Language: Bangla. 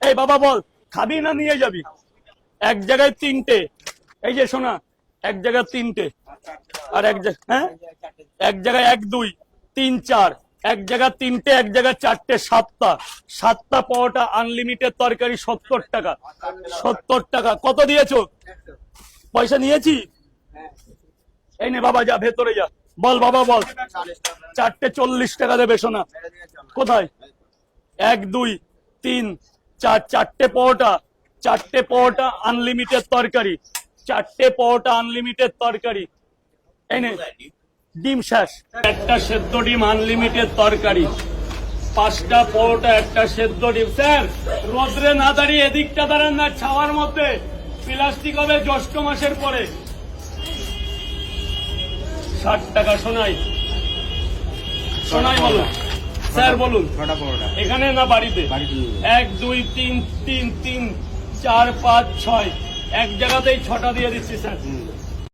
এই বাবা বল, খাবি না নিয়ে যাবি? এক জায়গায় তিনটে, এই যে শোনা, এক জায়গায় তিনটে, আর এক জায়গায়, হ্যাঁ, এক জায়গায় 1 2 3 4, এক জায়গায় তিনটে, এক জায়গায় চারটে, সাতটা পাওয়াটা আনলিমিটেড তরকারি 70 টাকা। 70 টাকা। কত দিয়েছো? পয়সা নিয়েছি? এই নে বাবা, যা ভেতরে যা, বল বাবা বল। চারটে 40 টাকা দেবে শোনা। কোথায়? 1 2 3 4, চারটে পাওয়াটা আনলিমিটেড তরকারি, চারটে পাওয়াটা আনলিমিটেড তরকারি। এই নে ডিম শেষ, একটা সেদ্ধ ডিম আনলিমিটেড তরকারি, 5টা পাওয়াটা, একটা সেদ্ধ ডিম। স্যার রোদ্রে না দাঁড়িয়ে এদিকটা দাঁড়ান না, ছাওয়ার মধ্যে, প্লাস্টিক হবে জ্যৈষ্ঠ মাসের পরে। 60 টাকা। শোনাই বলুন স্যার, বলুন এখানে না বাড়িতে? 1 2 3 3 3 4 5 6, এক জায়গাতেই 6টা দিয়ে দিচ্ছি স্যার।